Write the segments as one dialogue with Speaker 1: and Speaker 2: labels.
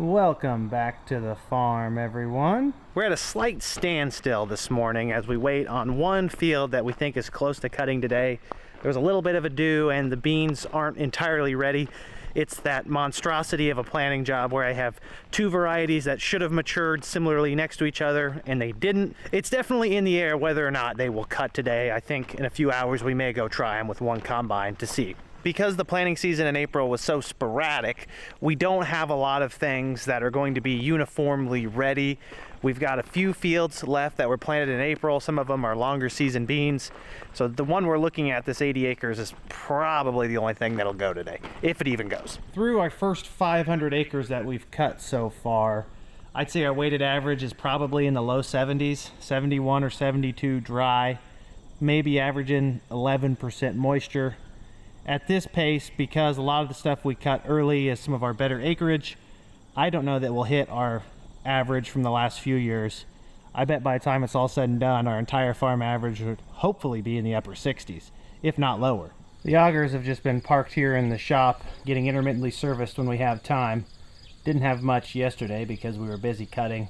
Speaker 1: Welcome back to the farm, everyone. We're at a slight standstill this morning as we wait on one field that we think is close to cutting today. There's a little bit of a dew and the beans aren't entirely ready. It's that monstrosity of a planting job where I have two varieties that should have matured similarly next to each other and they didn't. It's definitely in the air whether or not they will cut today. I think in a few hours we may go try them with one combine to see. Because the planting season in April was so sporadic, we don't have a lot of things that are going to be uniformly ready. We've got a few fields left that were planted in April. Some of them are longer season beans. So the one we're looking at, this 80 acres, is probably the only thing that'll go today, if it even goes. Through our first 500 acres that we've cut so far, I'd say our weighted average is probably in the low 70s, 71 or 72 dry, maybe averaging 11% moisture. At this pace, because a lot of the stuff we cut early is some of our better acreage, I don't know that we'll hit our average from the last few years. I bet by the time it's all said and done, our entire farm average would hopefully be in the upper 60s, if not lower. The augers have just been parked here in the shop, getting intermittently serviced when we have time. Didn't have much yesterday because we were busy cutting.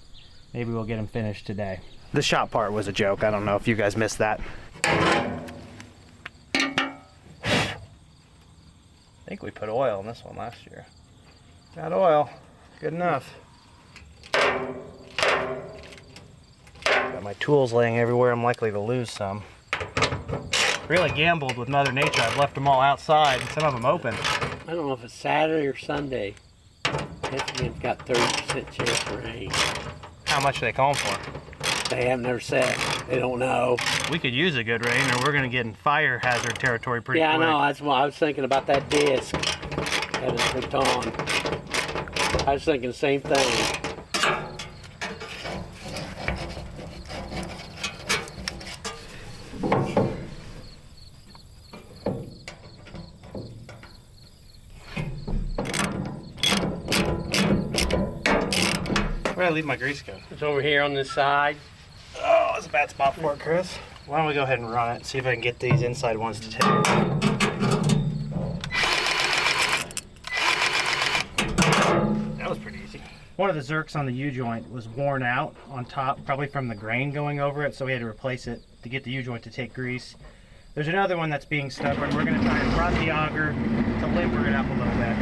Speaker 1: Maybe we'll get them finished today. The shop part was a joke. I don't know if you guys missed that. I think we put oil in this one last year. Got oil, good enough. Got my tools laying everywhere. I'm likely to lose some. Really gambled with Mother Nature. I've left them all outside and some of them open.
Speaker 2: I don't know if it's Saturday or Sunday. It's got 30% chance of rain.
Speaker 1: How much are they calling for?
Speaker 2: They haven't never said. They don't know. We
Speaker 1: could use a good rain or we're going to get in fire hazard territory pretty quick.
Speaker 2: Yeah, I know. That's why I was thinking about that disc that is put on. I was thinking the same thing.
Speaker 1: Where did I leave my grease gun?
Speaker 2: It's over here on this side.
Speaker 1: Oh, that's a bad spot for it, Chris. Why don't we go ahead and run it, see if I can get these inside ones to take. That was pretty easy. One of the zerks on the U-joint was worn out on top, probably from the grain going over it, so we had to replace it to get the U-joint to take grease. There's another one that's being stubborn. We're going to try and run the auger to limber it up a little bit.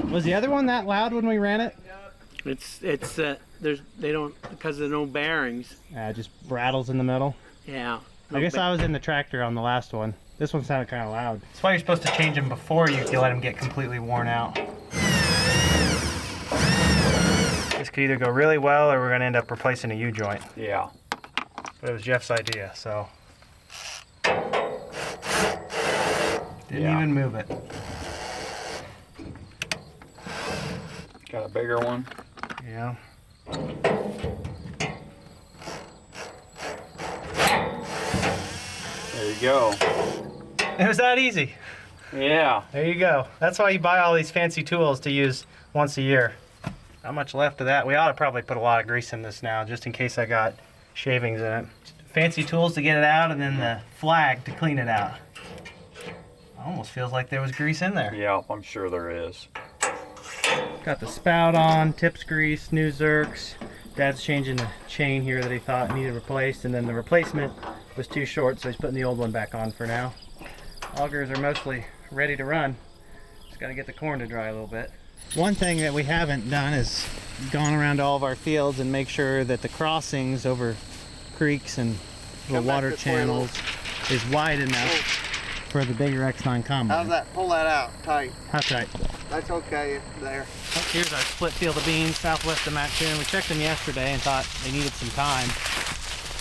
Speaker 1: Was the other one that loud when we ran it?
Speaker 2: They don't, because there's no bearings.
Speaker 1: It just rattles in the middle.
Speaker 2: Yeah.
Speaker 1: I guess I was in the tractor on the last one. This one sounded kind of loud. That's why you're supposed to change them before you let them get completely worn out. This could either go really well or we're going to end up replacing a U-joint.
Speaker 2: Yeah.
Speaker 1: But it was Jeff's idea, so. Didn't even move it.
Speaker 3: Got a bigger one?
Speaker 1: Yeah.
Speaker 3: There you go.
Speaker 1: It was that easy.
Speaker 3: Yeah.
Speaker 1: There you go. That's why you buy all these fancy tools to use once a year. Not much left of that. We ought to probably put a lot of grease in this now, just in case I got shavings in it. Fancy tools to get it out, and then the flag to clean it out. Almost feels like there was grease in there.
Speaker 3: Yeah, I'm sure there is.
Speaker 1: Got the spout on, tips grease, new zerks. Dad's changing the chain here that he thought needed replaced, and then the replacement was too short, so he's putting the old one back on for now. Augers are mostly ready to run. Just got to get the corn to dry a little bit. One thing that we haven't done is gone around to all of our fields and make sure that the crossings over creeks and little water channels is wide enough for the bigger X9 combine.
Speaker 4: How's that? Pull that out tight.
Speaker 1: How tight?
Speaker 4: That's okay there.
Speaker 1: Here's our split field of beans southwest of Mattoon. We checked them yesterday and thought they needed some time.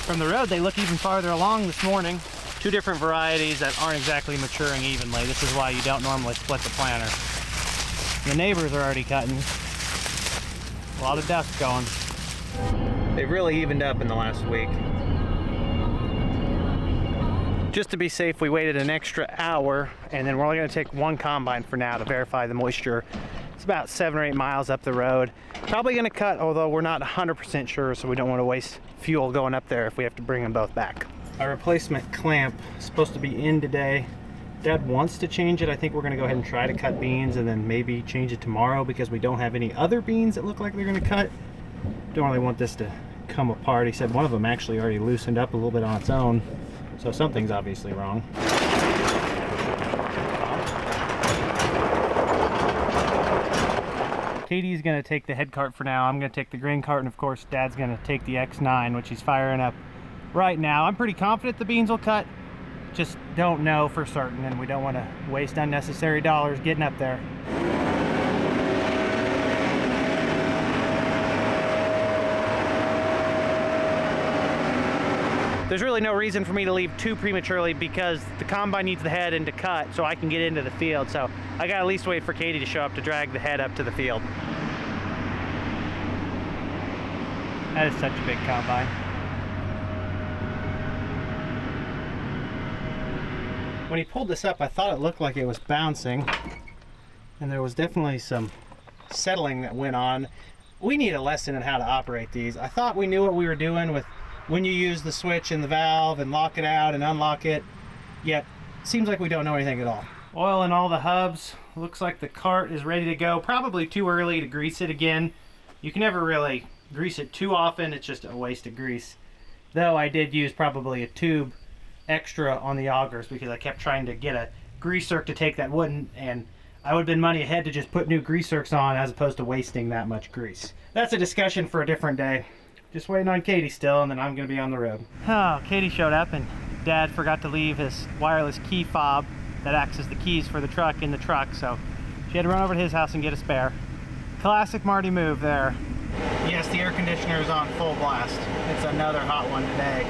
Speaker 1: From the road, they look even farther along this morning. Two different varieties that aren't exactly maturing evenly. This is why you don't normally split the planter. The neighbors are already cutting. A lot of dust going. They've really evened up in the last week. Just to be safe, we waited an extra hour, and then we're only going to take one combine for now to verify the moisture It's about 7 or 8 miles up the road. Probably going to cut, although we're not 100% sure, so we don't want to waste fuel going up there if we have to bring them both back. Our replacement clamp is supposed to be in today. Dad wants to change it. I think we're going to go ahead and try to cut beans and then maybe change it tomorrow because we don't have any other beans that look like they're going to cut. Don't really want this to come apart. He said one of them actually already loosened up a little bit on its own, so something's obviously wrong. Katie's going to take the head cart for now. I'm going to take the grain cart, and of course Dad's going to take the X9, which he's firing up right now. I'm pretty confident the beans will cut, just don't know for certain, and we don't want to waste unnecessary dollars getting up there. There's really no reason for me to leave too prematurely because the combine needs the head and to cut so I can get into the field. So I gotta at least wait for Katie to show up to drag the head up to the field. That is such a big combine. When he pulled this up, I thought it looked like it was bouncing, and there was definitely some settling that went on. We need a lesson on how to operate these. I thought we knew what we were doing with when you use the switch and the valve and lock it out and unlock it, yet it seems like we don't know anything at all. Oil in all the hubs. Looks like the cart is ready to go. Probably too early to grease it again. You can never really grease it too often. It's just a waste of grease. Though I did use probably a tube extra on the augers because I kept trying to get a grease zerk to take that wouldn't, and I would have been money ahead to just put new grease zerks on as opposed to wasting that much grease. That's a discussion for a different day. Just waiting on Katie still, and then I'm going to be on the road. Oh, Katie showed up, and Dad forgot to leave his wireless key fob that acts as the keys for the truck in the truck, so she had to run over to his house and get a spare. Classic Marty move there. Yes, the air conditioner is on full blast. It's another hot one today.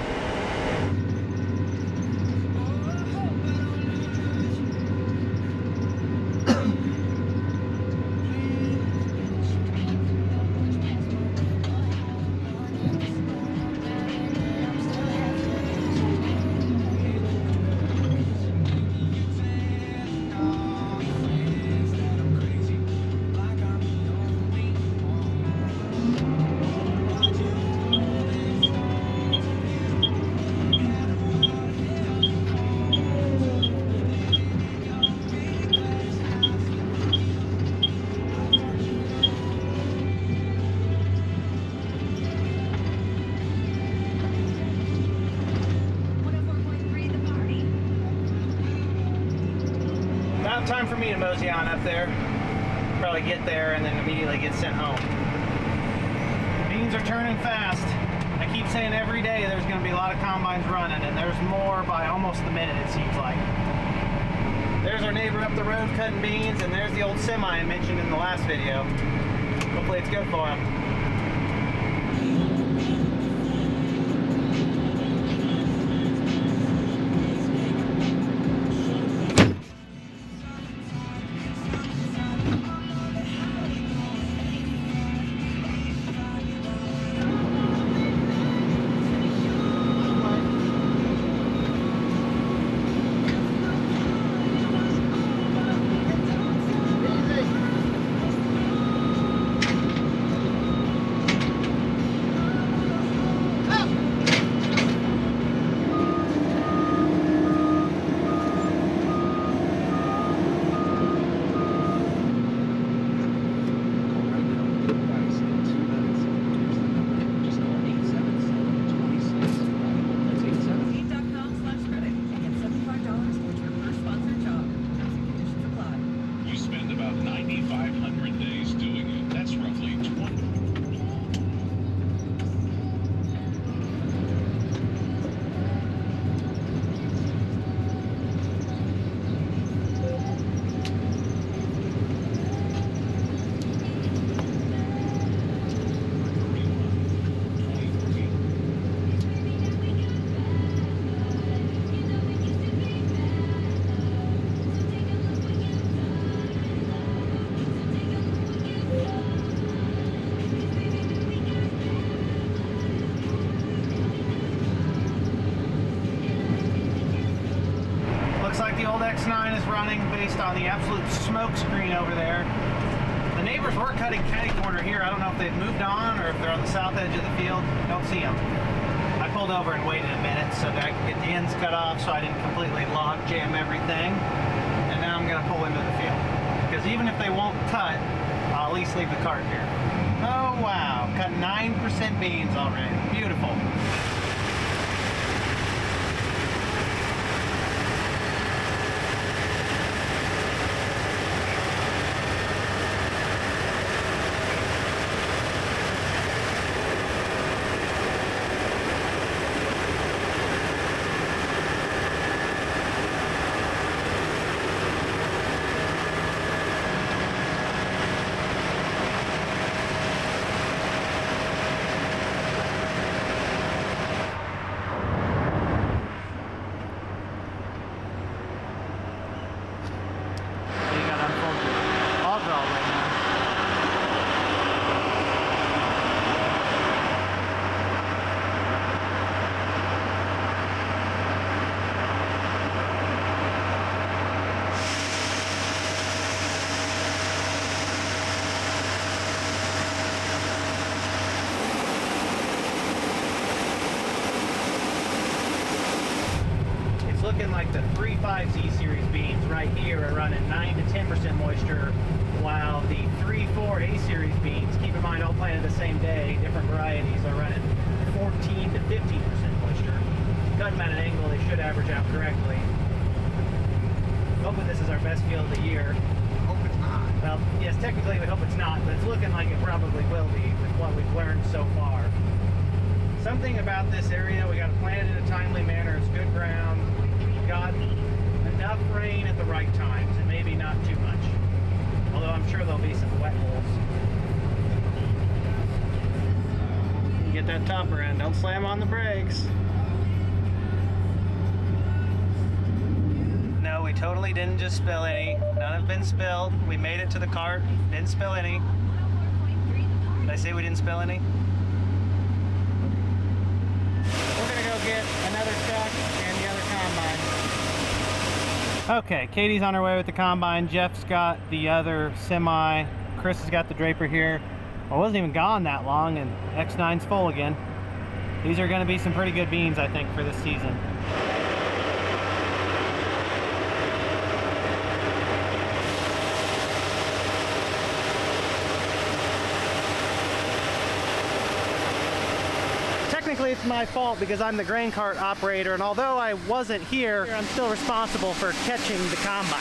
Speaker 1: Time for me to mosey on up there. Probably get there and then immediately get sent home. The beans are turning fast. I keep saying every day there's going to be a lot of combines running, and there's more by almost the minute, it seems like. There's our neighbor up the road cutting beans, and there's the old semi I mentioned in the last video. Hopefully it's good for him. X9 is running based on the absolute smoke screen over there. The neighbors were cutting catty corner here. I don't know if they've moved on or if they're on the south edge of the field. Don't see them. I pulled over and waited a minute so that I could get the ends cut off so I didn't completely log jam everything. And now I'm gonna pull into the field. Because even if they won't cut, I'll at least leave the cart here. Oh wow, cut 9% beans already. Beautiful. Looking like the 3.5 Z series beans right here are running 9 to 10% moisture, while the 3.4 A series beans, keep in mind all planted the same day, different varieties, are running 14 to 15% moisture. Cut them at an angle, they should average out correctly. Hopefully this is our best field of the year.
Speaker 4: Hope it's not.
Speaker 1: Well, yes, technically we hope it's not, but it's looking like it probably will be with what we've learned so far. Something about this area, we got to plant it in a timely manner, it's good ground. Got enough rain at the right times and maybe not too much, although I'm sure there'll be some wet holes. Get that topper in, don't slam on the brakes. No, we totally didn't just spill any. None have been spilled. We made it to the cart, didn't spill any. Did I say we didn't spill any? We're gonna go get another truck and the other combine. Okay, Katie's on her way with the combine. Jeff's got the other semi. Chris has got the draper here. I wasn't even gone that long and X9's full again. These are gonna be some pretty good beans, I think, for this season. Technically it's my fault because I'm the grain cart operator, and although I wasn't here, I'm still responsible for catching the combine.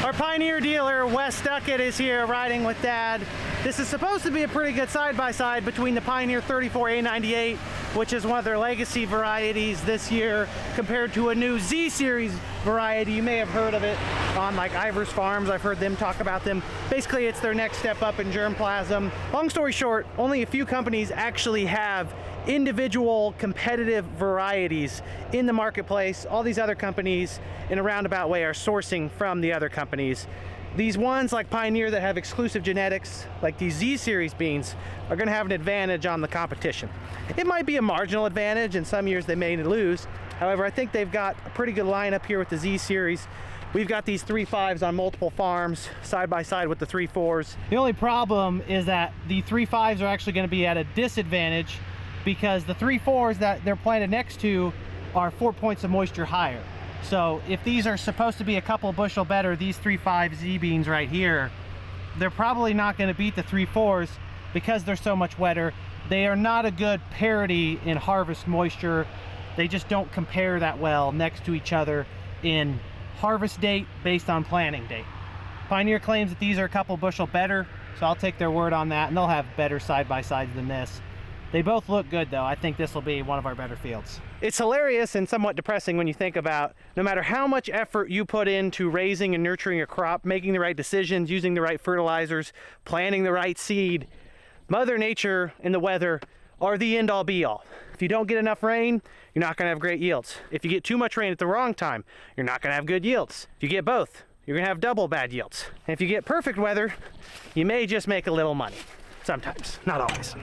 Speaker 1: Our Pioneer dealer, Wes Duckett, is here riding with Dad. This is supposed to be a pretty good side-by-side between the Pioneer 34A98, which is one of their legacy varieties this year, compared to a new Z series variety. You may have heard of it on like Ivers Farms. I've heard them talk about them. Basically, it's their next step up in germplasm. Long story short, only a few companies actually have individual competitive varieties in the marketplace. All these other companies, in a roundabout way, are sourcing from the other companies. These ones like Pioneer that have exclusive genetics, like these Z series beans, are going to have an advantage on the competition. It might be a marginal advantage, and some years they may lose. However, I think they've got a pretty good lineup here with the Z series. We've got these 3.5s on multiple farms, side by side with the 3.4s. The only problem is that the 3.5s are actually going to be at a disadvantage because the 3.4s that they're planted next to are 4 points of moisture higher. So if these are supposed to be a couple bushel better, these 3.5 Z beans right here, they're probably not going to beat the 3.4s because they're so much wetter. They are not a good parity in harvest moisture. They just don't compare that well next to each other in harvest date based on planting date. Pioneer claims that these are a couple bushel better, so I'll take their word on that, and they'll have better side-by-sides than this. They both look good though. I think this will be one of our better fields. It's hilarious and somewhat depressing when you think about no matter how much effort you put into raising and nurturing a crop, making the right decisions, using the right fertilizers, planting the right seed, Mother Nature and the weather are the end all be all. If you don't get enough rain, you're not gonna have great yields. If you get too much rain at the wrong time, you're not gonna have good yields. If you get both, you're gonna have double bad yields. And if you get perfect weather, you may just make a little money. Sometimes, not always.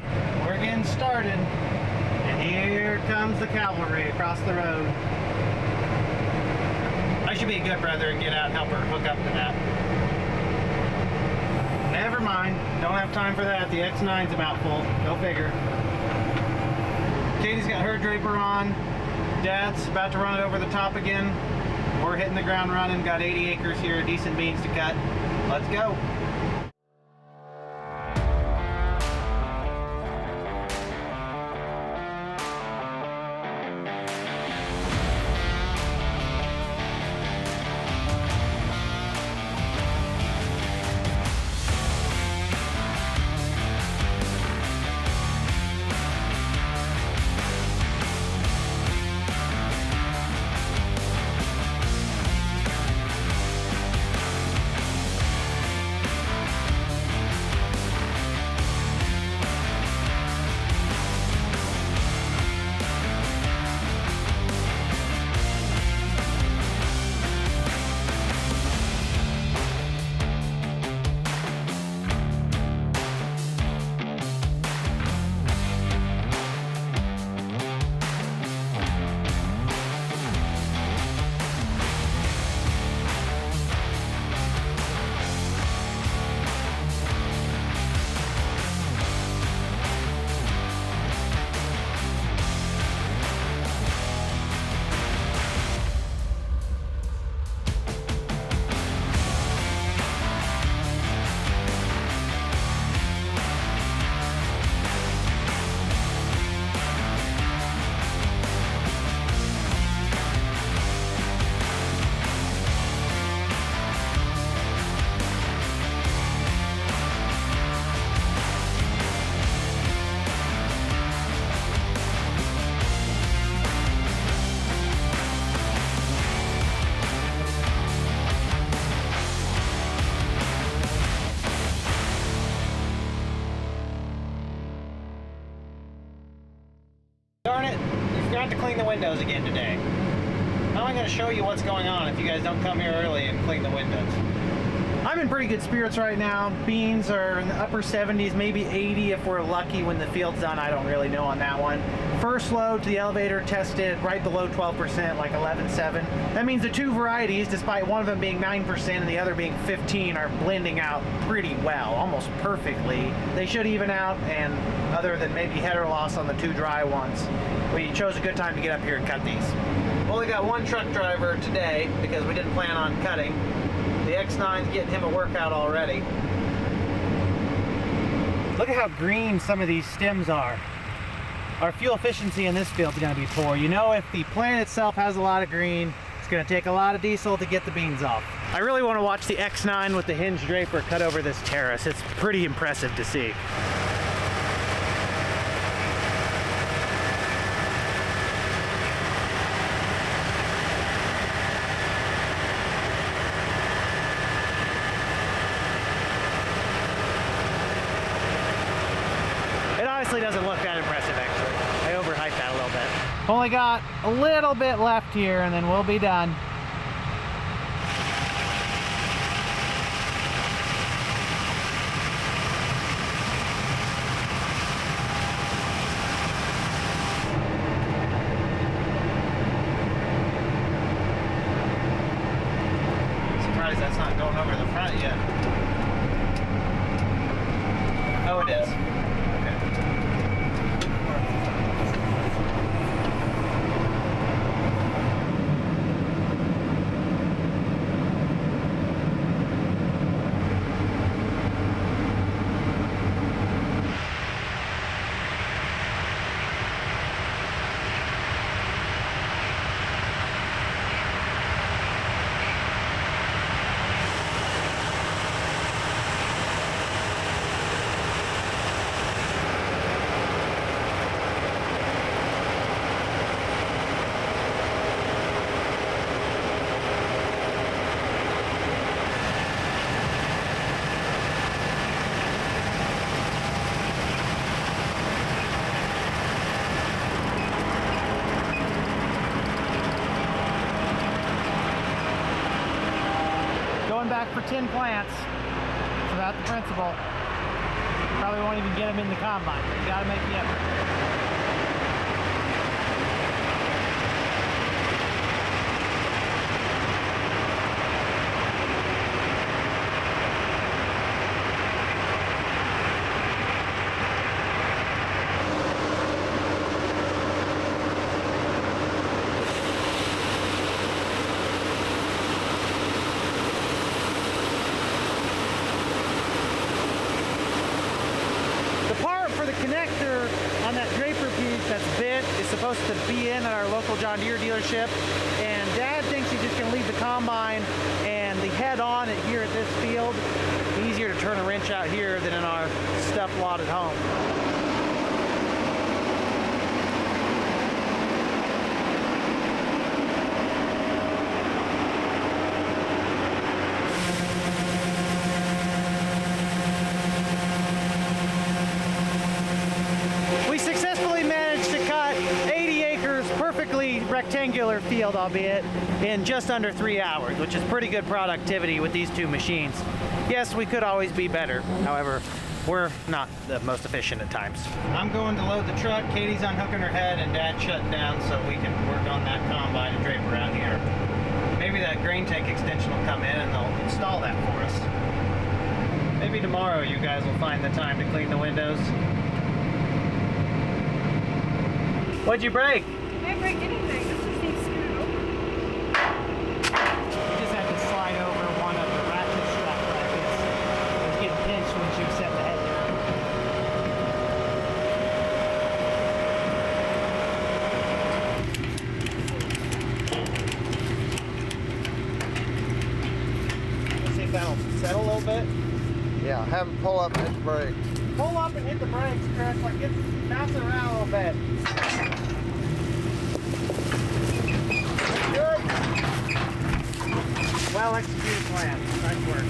Speaker 1: We're getting started, and here comes the cavalry across the road. I should be a good brother and get out and help her hook up to that. Never mind, don't have time for that. The X9's about full, go figure. Katie's got her draper on. Dad's about to run it over the top again. We're hitting the ground running, got 80 acres here, decent beans to cut. Let's go. Darn it, you forgot to clean the windows again today. How am I going to show you what's going on if you guys don't come here early and clean the windows? I'm in pretty good spirits right now. Beans are in the upper 70s, maybe 80 if we're lucky when the field's done. I don't really know on that one. First load to the elevator tested right below 12%, like 11.7. That means the two varieties, despite one of them being 9% and the other being 15, are blending out pretty well, almost perfectly. They should even out, and other than maybe header loss on the two dry ones, we chose a good time to get up here and cut these. Only got one truck driver today because we didn't plan on cutting. The X9's getting him a workout already. Look at how green some of these stems are. Our fuel efficiency in this field is going to be poor. You know, if the plant itself has a lot of green, it's going to take a lot of diesel to get the beans off. I really want to watch the X9 with the hinge draper cut over this terrace. It's pretty impressive to see. Doesn't look that impressive, actually. I overhyped that a little bit. Only got a little bit left here and then we'll be done. Surprised that's not going over the front yet. Oh, it is. for 10 plants. It's about the principle. Probably won't even get them in the combine, but you gotta make the effort. Connector on that draper piece that's bit is supposed to be in at our local John Deere dealership, and Dad thinks he's just going to leave the combine and the head on it here at this field. Easier to turn a wrench out here than in our stuff lot at home. Rectangular field, albeit, in just under 3 hours, which is pretty good productivity with these two machines. Yes, we could always be better. However, we're not the most efficient at times. I'm going to load the truck. Katie's unhooking her head and Dad's shutting down so we can work on that combine and drape around here. Maybe that grain tank extension will come in and they'll install that for us. Maybe tomorrow you guys will find the time to clean the windows. What'd you break?
Speaker 5: I didn't break anything. This just needs screwed over.
Speaker 1: You just had to slide over one of the ratchet strap brackets. It was getting pinched when she was setting the head down. Let's see if that'll settle a little bit.
Speaker 4: Yeah, have them pull up and hit the brakes.
Speaker 1: Pull up and hit the brakes, Chris. Like, get bouncing around a little bit. Good. Well executed plan. Nice work.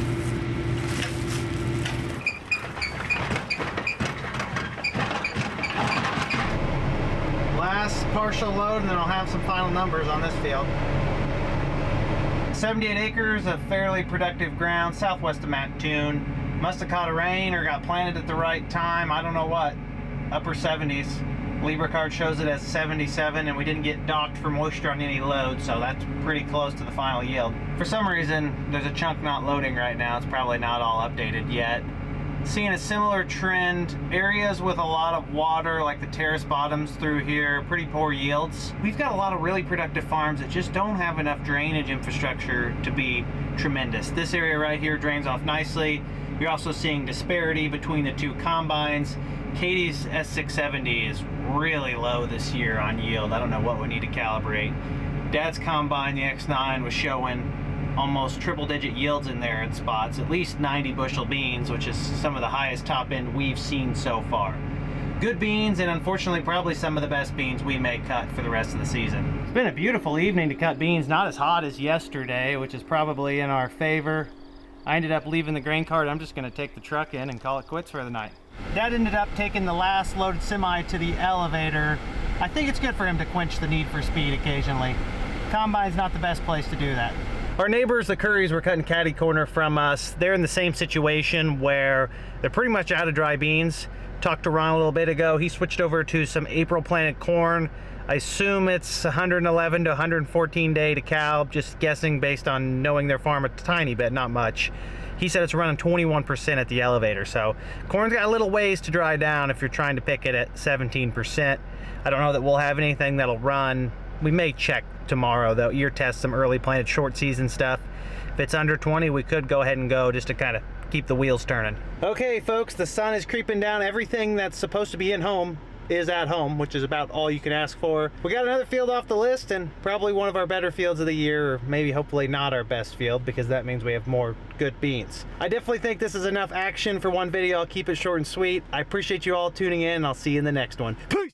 Speaker 1: Last partial load, and then I'll have some final numbers on this field. 78 acres of fairly productive ground southwest of Mattoon. Must have caught a rain or got planted at the right time. I don't know what. Upper 70s. Libra card shows it as 77, and we didn't get docked for moisture on any load, so that's pretty close to the final yield. For some reason, there's a chunk not loading right now. It's probably not all updated yet. Seeing a similar trend, areas with a lot of water, like the terrace bottoms through here, pretty poor yields. We've got a lot of really productive farms that just don't have enough drainage infrastructure to be tremendous. This area right here drains off nicely. You're also seeing disparity between the two combines. Katie's S670 is really low this year on yield. I don't know what we need to calibrate. Dad's combine, the X9, was showing almost triple-digit yields in there in spots, at least 90 bushel beans, which is some of the highest top end we've seen so far. Good beans, and unfortunately probably some of the best beans we may cut for the rest of the season. It's been a beautiful evening to cut beans, not as hot as yesterday, which is probably in our favor. I ended up leaving the grain cart. I'm just going to take the truck in and call it quits for the night. Dad ended up taking the last loaded semi to the elevator. I think it's good for him to quench the need for speed occasionally. Combine's not the best place to do that. Our neighbors, the Currys, were cutting catty corner from us. They're in the same situation where they're pretty much out of dry beans. Talked to Ron a little bit ago. He switched over to some April planted corn. I assume it's 111 to 114 day to cow, just guessing based on knowing their farm a tiny bit, not much. He said it's running 21% at the elevator, so corn's got a little ways to dry down if you're trying to pick it at 17%. I don't know that we'll have anything that'll run. We may check tomorrow, though, ear test some early planted short season stuff. If it's under 20, we could go ahead and go just to kind of keep the wheels turning. Okay, folks, the sun is creeping down. Everything that's supposed to be in home is at home, which is about all you can ask for. We got another field off the list, and probably one of our better fields of the year, or maybe hopefully not our best field, because that means we have more good beans. I definitely think this is enough action for one video. I'll keep it short and sweet. I appreciate you all tuning in, and I'll see you in the next one. Peace!